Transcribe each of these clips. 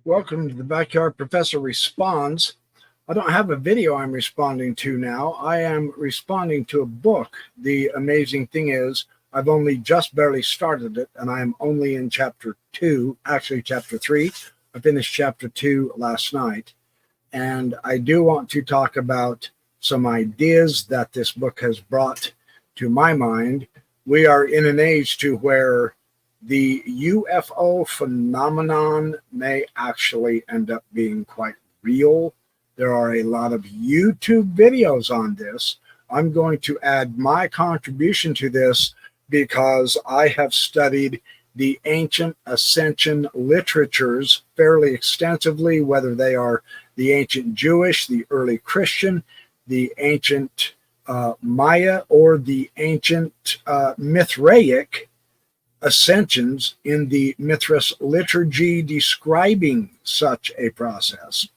Welcome to the Backyard Professor Responds. I don't have a video I'm responding to now. I am responding to a book. The amazing thing is I've only just barely started it, and I am only in chapter 2, actually chapter 3. I finished chapter 2 last night, and I do want to talk about some ideas that this book has brought to my mind. We are in an age to where the UFO phenomenon may actually end up being quite real. There are a lot of YouTube videos on this. I'm going to add my contribution to this because I have studied the ancient Ascension literatures fairly extensively, whether they are the ancient Jewish, the early Christian, the ancient Maya, or the ancient Mithraic Ascensions in the Mithras liturgy describing such a process.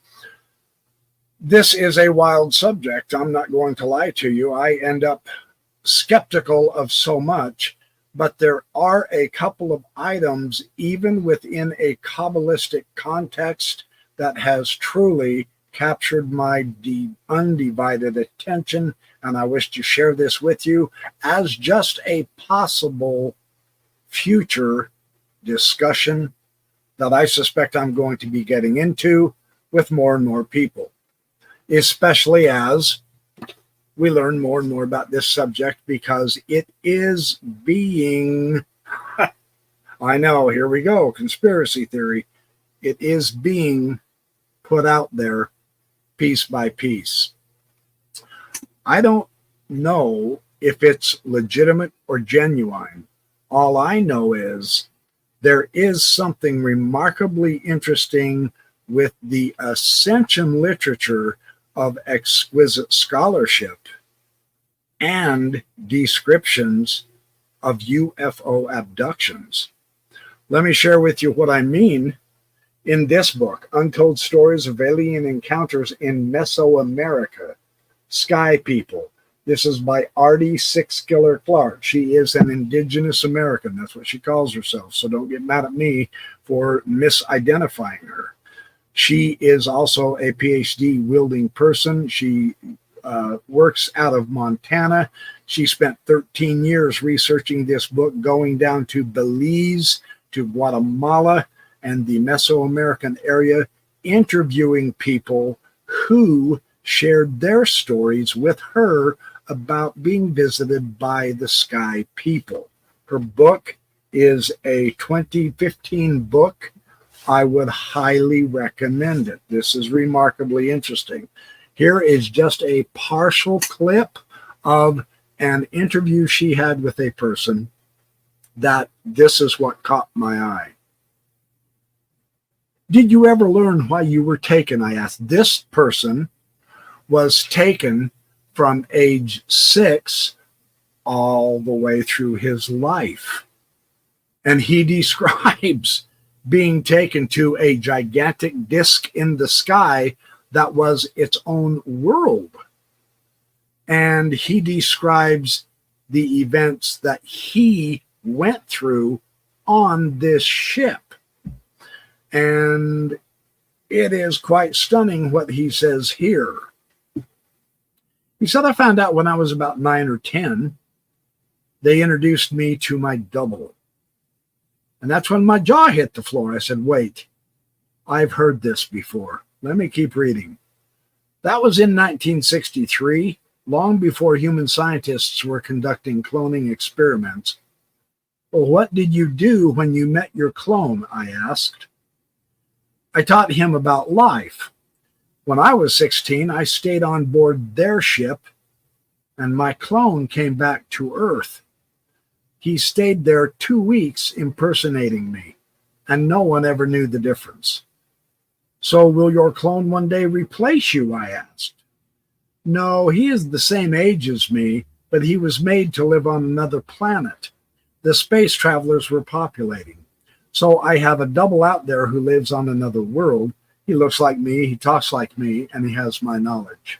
This is a wild subject. I'm not going to lie to you. I end up skeptical of so much, but there are a couple of items, even within a Kabbalistic context, that has truly captured my undivided attention, and I wish to share this with you as just a possible future discussion that I suspect I'm going to be getting into with more and more people, especially as we learn more and more about this subject, because it is being, I know, here we go, conspiracy theory. It is being put out there piece by piece. I don't know if it's legitimate or genuine. All I know is there is something remarkably interesting with the Ascension literature of exquisite scholarship and descriptions of UFO abductions. Let me share with you what I mean in this book, Untold Stories of Alien Encounters in Mesoamerica, Sky People. This is by Artie Sixkiller Clark. She is an indigenous American. That's what she calls herself. So don't get mad at me for misidentifying her. She is also a PhD wielding person. She works out of Montana. She spent 13 years researching this book, going down to Belize, to Guatemala, and the Mesoamerican area, interviewing people who shared their stories with her about being visited by the Sky People. Her book is a 2015 book. I would highly recommend it. This is remarkably interesting. Here is just a partial clip of an interview she had with a person that this is what caught my eye. Did you ever learn why you were taken? I asked. This person was taken from age 6 all the way through his life. And he describes being taken to a gigantic disc in the sky that was its own world. And he describes the events that he went through on this ship. And it is quite stunning what he says here. He said, I found out when I was about 9 or 10, they introduced me to my double. And that's when my jaw hit the floor. I said, wait, I've heard this before. Let me keep reading. That was in 1963, long before human scientists were conducting cloning experiments. Well, what did you do when you met your clone? I asked. I taught him about life. When I was 16, I stayed on board their ship, and my clone came back to Earth. He stayed there 2 weeks impersonating me, and no one ever knew the difference. So will your clone one day replace you? I asked. No, he is the same age as me, but he was made to live on another planet. The space travelers were populating. So I have a double out there who lives on another world. He looks like me, he talks like me, and he has my knowledge.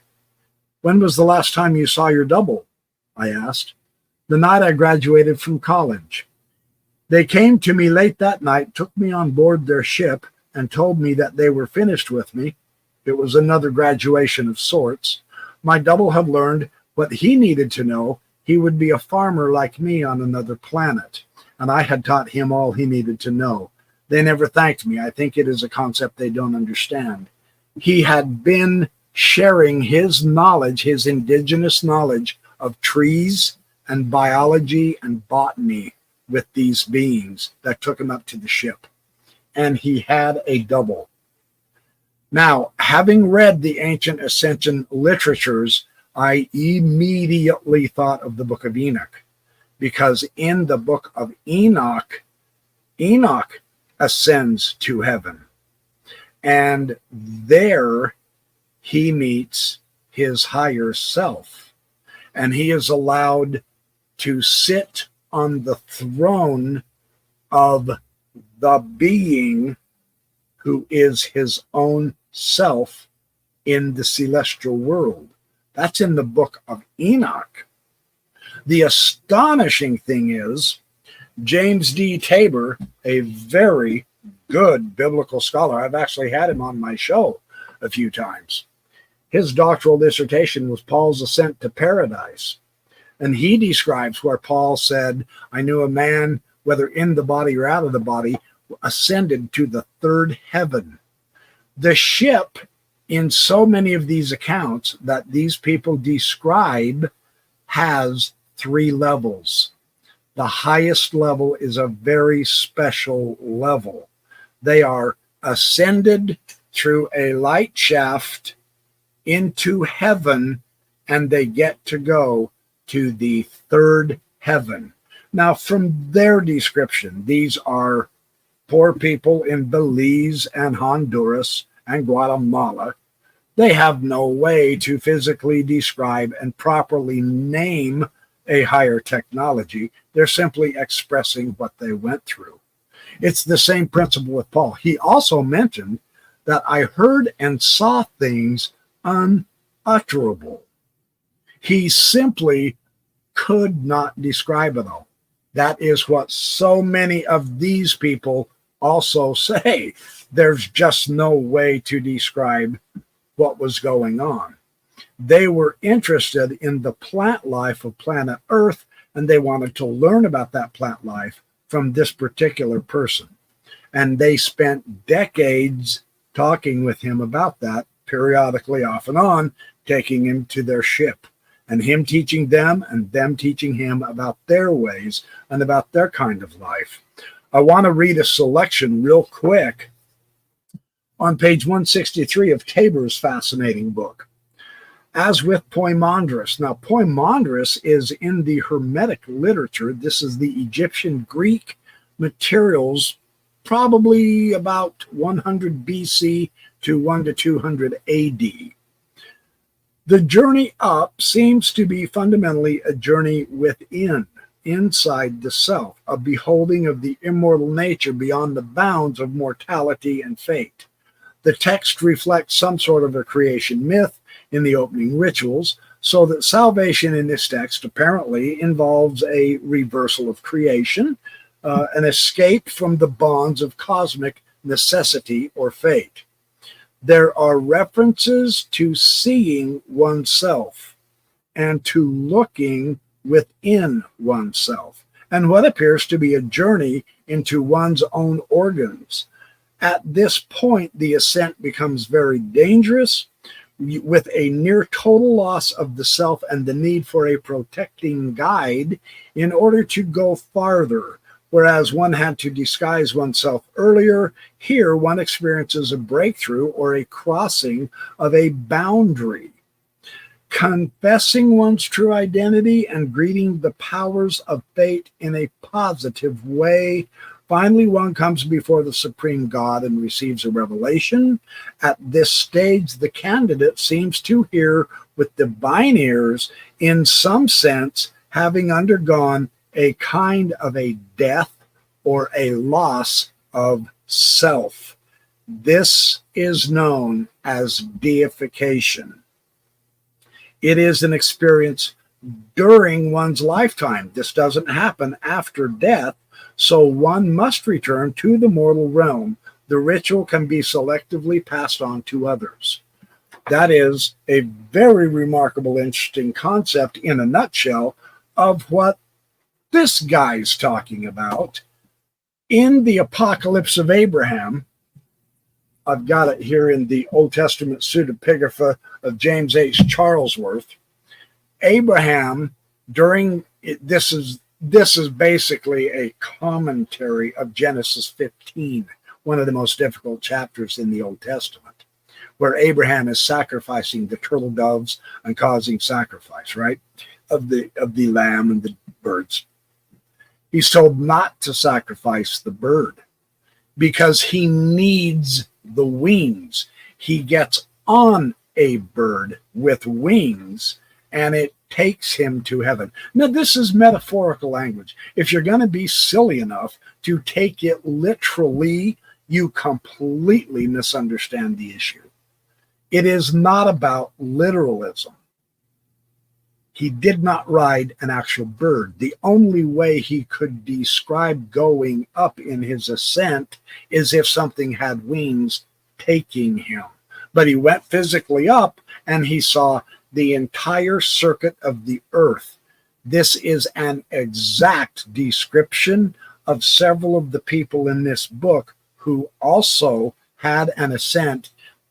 When was the last time you saw your double? I asked. The night I graduated from college. They came to me late that night, took me on board their ship, and told me that they were finished with me. It was another graduation of sorts. My double had learned what he needed to know. He would be a farmer like me on another planet, and I had taught him all he needed to know. They never thanked me. I think it is a concept they don't understand. He had been sharing his knowledge, his indigenous knowledge of trees and biology and botany with these beings that took him up to the ship. And he had a double. Now, having read the ancient Ascension literatures, I immediately thought of the book of Enoch, because in the book of Enoch, Enoch ascends to heaven, and there he meets his higher self, and he is allowed to sit on the throne of the being who is his own self in the celestial world. That's in the book of Enoch. The astonishing thing is, James D. Tabor, a very good biblical scholar, I've actually had him on my show a few times. His doctoral dissertation was Paul's Ascent to Paradise. And he describes where Paul said, I knew a man, whether in the body or out of the body, ascended to the third heaven. The ship, in so many of these accounts that these people describe, has 3 levels. The highest level is a very special level. They are ascended through a light shaft into heaven, and they get to go to the third heaven. Now, from their description, these are poor people in Belize and Honduras and Guatemala. They have no way to physically describe and properly name a higher technology. They're simply expressing what they went through. It's the same principle with Paul. He also mentioned that I heard and saw things unutterable. He simply could not describe it all. That is what so many of these people also say. There's just no way to describe what was going on. They were interested in the plant life of planet Earth, and they wanted to learn about that plant life from this particular person. And they spent decades talking with him about that, periodically off and on, taking him to their ship, and him teaching them and them teaching him about their ways and about their kind of life. I want to read a selection real quick on page 163 of Tabor's fascinating book. As with Poimandres. Now, Poimandres is in the Hermetic literature. This is the Egyptian Greek materials, probably about 100 BC to 1 to 200 AD. The journey up seems to be fundamentally a journey within, inside the self, a beholding of the immortal nature beyond the bounds of mortality and fate. The text reflects some sort of a creation myth in the opening rituals, so that salvation in this text apparently involves a reversal of creation, an escape from the bonds of cosmic necessity or fate. There are references to seeing oneself and to looking within oneself, and what appears to be a journey into one's own organs. At this point, the ascent becomes very dangerous, with a near total loss of the self and the need for a protecting guide in order to go farther. Whereas one had to disguise oneself earlier, here one experiences a breakthrough or a crossing of a boundary. Confessing one's true identity and greeting the powers of fate in a positive way. Finally, one comes before the supreme God and receives a revelation. At this stage, the candidate seems to hear with divine ears, in some sense, having undergone a kind of a death or a loss of self. This is known as deification. It is an experience during one's lifetime. This doesn't happen after death, so one must return to the mortal realm the ritual can be selectively passed on to others. That is a very remarkable, interesting concept in a nutshell of what this guy's talking about. In the Apocalypse of Abraham, I've got it here in the Old Testament pseudepigrapha of James H. Charlesworth. Abraham, this is basically a commentary of Genesis 15, one of the most difficult chapters in the Old Testament, where Abraham is sacrificing the turtle doves and causing sacrifice, right, of the lamb and the birds. He's told not to sacrifice the bird because he needs the wings. He gets on a bird with wings and it takes him to heaven. Now, this is metaphorical language. If you're going to be silly enough to take it literally, you completely misunderstand the issue. It is not about literalism. He did not ride an actual bird. The only way he could describe going up in his ascent is if something had wings taking him. But he went physically up and he saw the entire circuit of the earth. This is an exact description of several of the people in this book who also had an ascent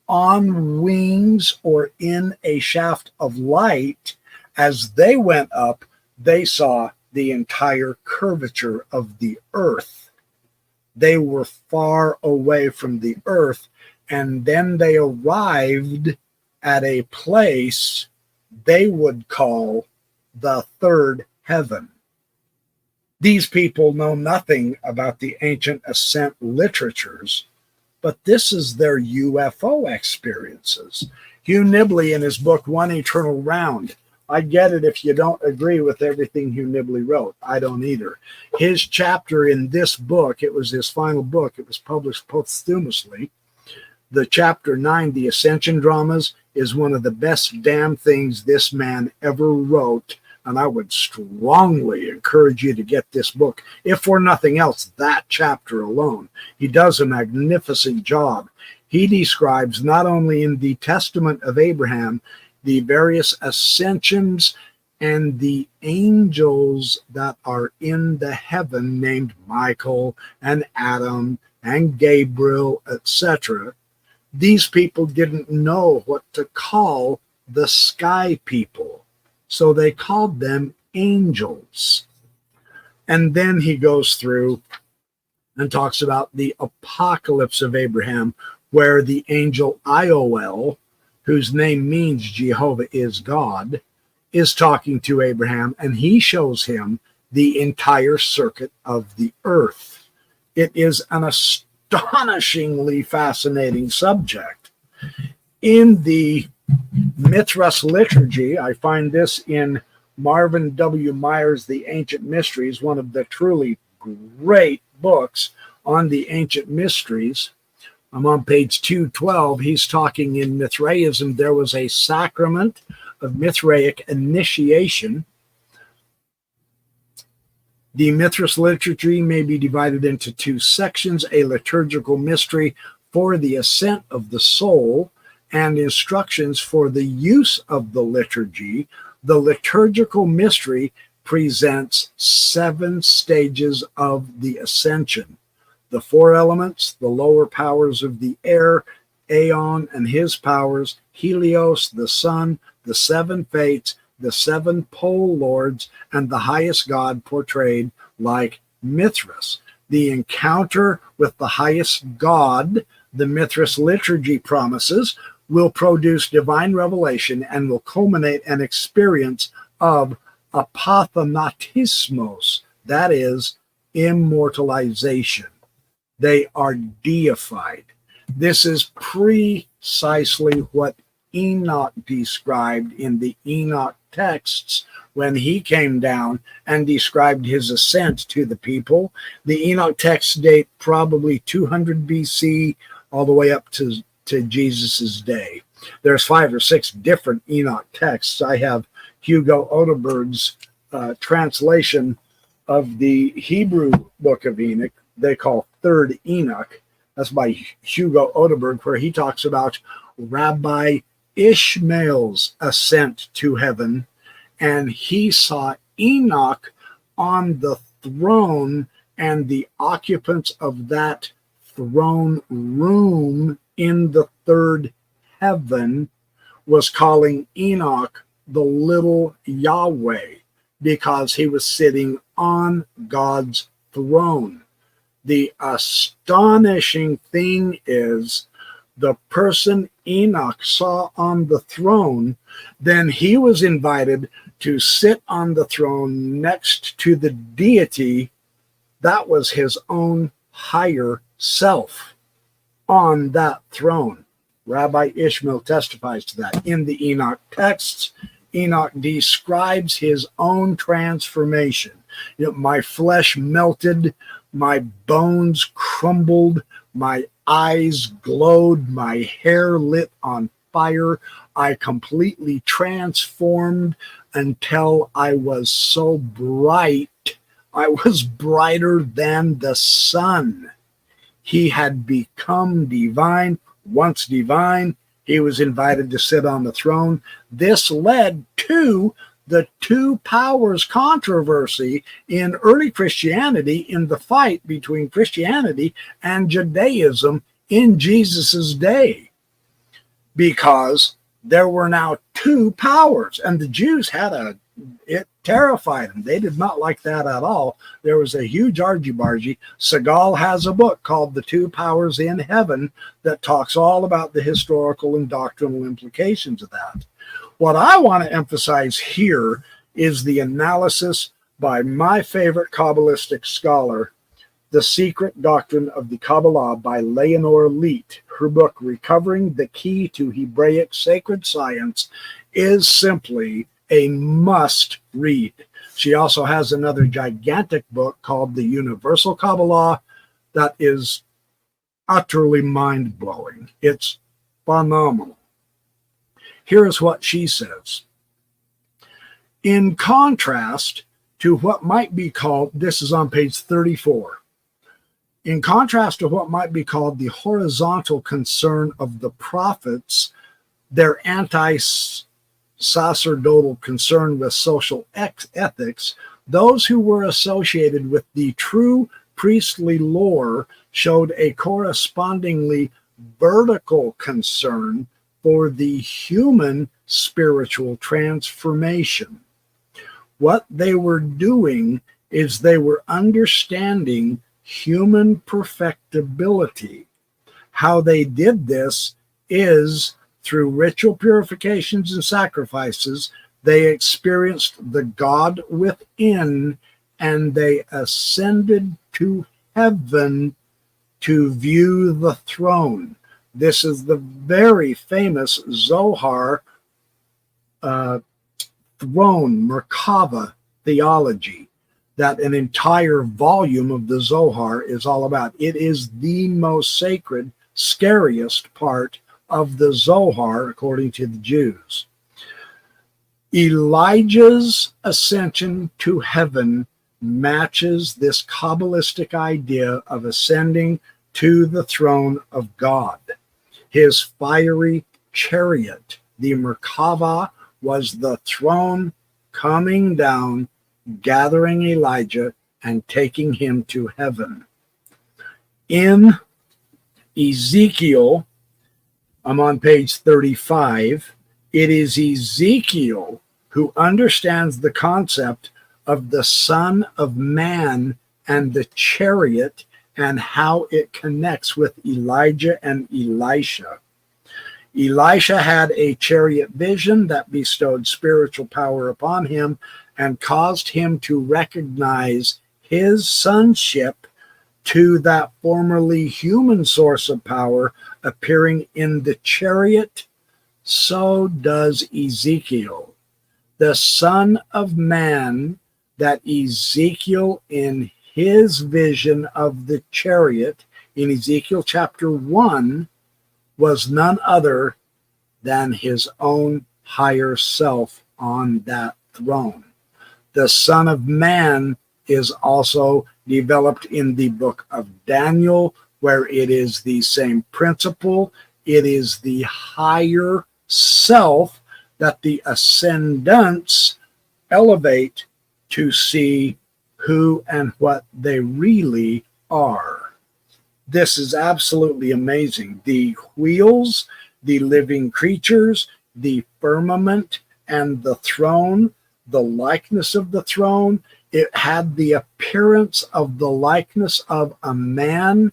on wings or in a shaft of light. As they went up, they saw the entire curvature of the earth. They were far away from the earth, and then they arrived at a place they would call the third heaven. These people know nothing about the ancient ascent literatures, but this is their UFO experiences. Hugh Nibley, in his book, One Eternal Round, I get it if you don't agree with everything Hugh Nibley wrote. I don't either. His chapter in this book, it was his final book, it was published posthumously. The chapter 9, The Ascension Dramas, is one of the best damn things this man ever wrote. And I would strongly encourage you to get this book. If for nothing else, that chapter alone. He does a magnificent job. He describes not only in the Testament of Abraham, the various ascensions and the angels that are in the heaven named Michael and Adam and Gabriel, etc. These people didn't know what to call the sky people, so they called them angels. And then he goes through and talks about the Apocalypse of Abraham, where the angel Ioel, whose name means Jehovah is God, is talking to Abraham, and he shows him the entire circuit of the earth. It is an astonishingly fascinating subject. In the Mithras liturgy, I find this in Marvin W. Meyer's The Ancient Mysteries, one of the truly great books on the ancient mysteries. I'm on page 212. He's talking in Mithraism. There was a sacrament of Mithraic initiation. The Mithras liturgy may be divided into two sections: a liturgical mystery for the ascent of the soul and instructions for the use of the liturgy. The liturgical mystery presents 7 stages of the ascension: the 4 elements, the lower powers of the air, Aeon and his powers, Helios, the sun, the 7 fates, the 7 pole lords, and the highest god portrayed like Mithras. The encounter with the highest god, the Mithras liturgy promises, will produce divine revelation and will culminate an experience of apothanatismos, that is, immortalization. They are deified. This is precisely what Enoch described in the Enoch texts when he came down and described his ascent to the people. The Enoch texts date probably 200 BC all the way up to Jesus's day. There's 5 or 6 different Enoch texts. I have Hugo Odeberg's translation of the Hebrew book of Enoch, they call Third Enoch, That's by Hugo Odeberg, where he talks about Rabbi Ishmael's ascent to heaven, and he saw Enoch on the throne, and the occupants of that throne room in the third heaven was calling Enoch the little Yahweh, because he was sitting on God's throne. The astonishing thing is, the person Enoch saw on the throne, then he was invited to sit on the throne next to the deity that was his own higher self on that throne. Rabbi Ishmael testifies to that. In the Enoch texts, Enoch describes his own transformation. My flesh melted, my bones crumbled, my eyes glowed, my hair lit on fire. I completely transformed until I was so bright, I was brighter than the sun. He had become divine. Once divine, he was invited to sit on the throne. This led to the two powers controversy in early Christianity, in the fight between Christianity and Judaism in Jesus's day, because there were now two powers, and the Jews it terrified them. They did not like that at all. There was a huge argy-bargy. Segal has a book called The Two Powers in Heaven that talks all about the historical and doctrinal implications of that. What I want to emphasize here is the analysis by my favorite Kabbalistic scholar, The Secret Doctrine of the Kabbalah by Leonore Leet. Her book, Recovering the Key to Hebraic Sacred Science, is simply a must read. She also has another gigantic book called The Universal Kabbalah that is utterly mind-blowing. It's phenomenal. Here is what she says. In contrast to what might be called, this is on page 34, in contrast to what might be called the horizontal concern of the prophets, their anti-sacerdotal concern with social ethics, those who were associated with the true priestly lore showed a correspondingly vertical concern for the human spiritual transformation. What they were doing is they were understanding human perfectibility. How they did this is through ritual purifications and sacrifices. They experienced the God within, and they ascended to heaven to view the throne. This is the very famous Zohar throne, Merkava theology, that an entire volume of the Zohar is all about. It is the most sacred, scariest part of the Zohar, according to the Jews. Elijah's ascension to heaven matches this Kabbalistic idea of ascending to the throne of God. His fiery chariot, the Merkava, was the throne coming down, gathering Elijah and taking him to heaven. In Ezekiel, I'm on page 35, it is Ezekiel who understands the concept of the Son of Man and the chariot and how it connects with Elijah and Elisha. Elisha had a chariot vision that bestowed spiritual power upon him and caused him to recognize his sonship to that formerly human source of power appearing in the chariot. So does Ezekiel. The Son of Man that Ezekiel, in his vision of the chariot in Ezekiel chapter 1, was none other than his own higher self on that throne. The Son of Man is also developed in the book of Daniel, where it is the same principle. It is the higher self that the ascendants elevate to see who and what they really are. This is absolutely amazing. The wheels, the living creatures, the firmament, and the throne, the likeness of the throne, it had the appearance of the likeness of a man,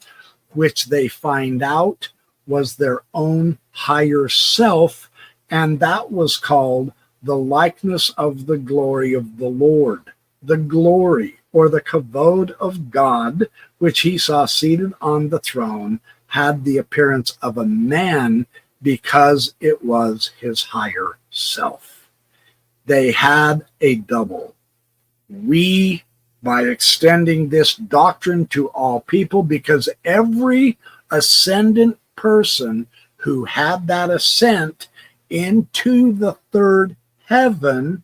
which they find out was their own higher self, and that was called the likeness of the glory of the Lord. The glory, or the kavod of God, which he saw seated on the throne, had the appearance of a man because it was his higher self. They had a double. We, by extending this doctrine to all people, because every ascendant person who had that ascent into the third heaven,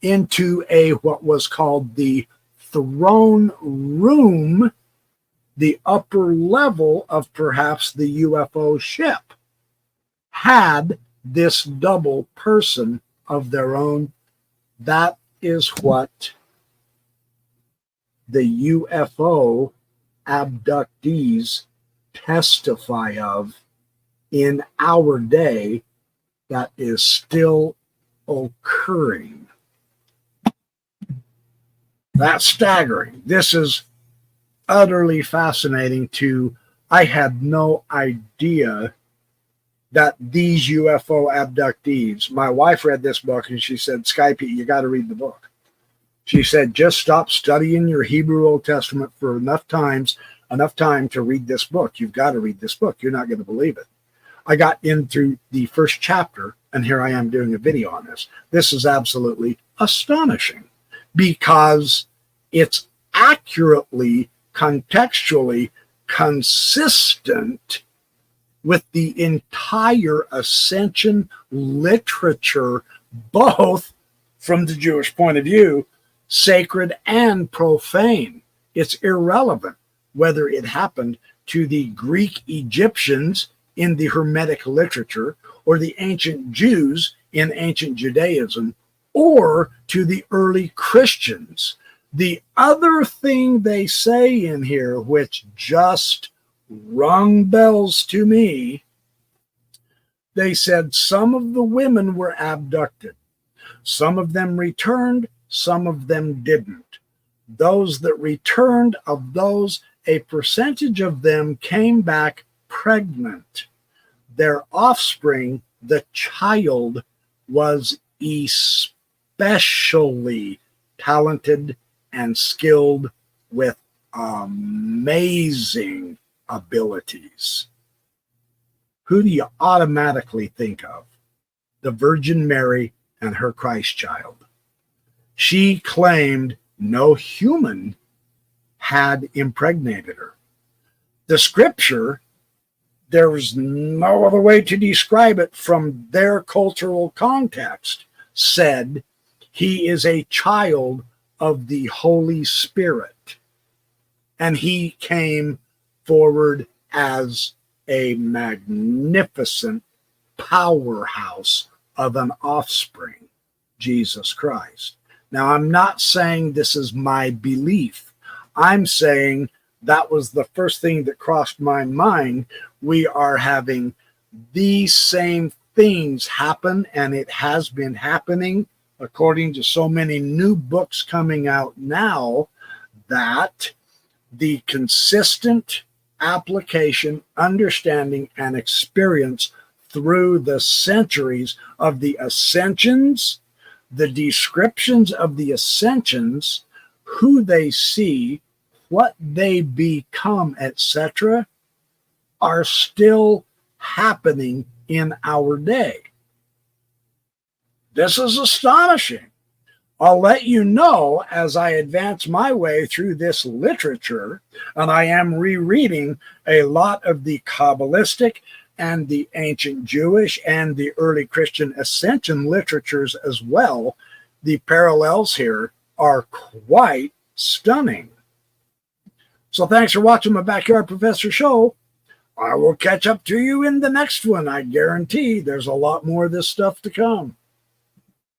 into what was called the throne room, the upper level of perhaps the UFO ship, had this double person of their own. That is what the UFO abductees testify of in our day, that is still occurring. That's staggering. This is utterly fascinating I had no idea that these UFO abductees, my wife read this book and she said, Skype, you got to read the book. She said, just stop studying your Hebrew Old Testament for enough time to read this book. You've got to read this book. You're not going to believe it. I got into the first chapter, and here I am doing a video on this. This is absolutely astonishing because it's accurately, contextually consistent with the entire Ascension literature, both from the Jewish point of view, sacred and profane. It's irrelevant whether it happened to the Greek Egyptians in the Hermetic literature, or the ancient Jews in ancient Judaism, or to the early Christians. The other thing they say in here, which just rung bells to me, they said some of the women were abducted. Some of them returned, some of them didn't. Those that returned, of those, a percentage of them came back pregnant. Their offspring, the child, was especially talented and skilled with amazing abilities. Who do you automatically think of? The Virgin Mary and her Christ child. She claimed no human had impregnated her. The scripture, there was no other way to describe it from their cultural context, said he is a child of the Holy Spirit. And he came forward as a magnificent powerhouse of an offspring, Jesus Christ. Now, I'm not saying this is my belief. I'm saying that was the first thing that crossed my mind. We are having these same things happen, and it has been happening according to so many new books coming out now, that the consistent application, understanding, and experience through the centuries of the ascensions, the descriptions of the ascensions, who they see, what they become, etc., are still happening in our day. This is astonishing. I'll let you know as I advance my way through this literature, and I am rereading a lot of the Kabbalistic and the ancient Jewish and the early Christian Ascension literatures as well. The parallels here are quite stunning. So thanks for watching my Backyard Professor show. I will catch up to you in the next one. I guarantee there's a lot more of this stuff to come.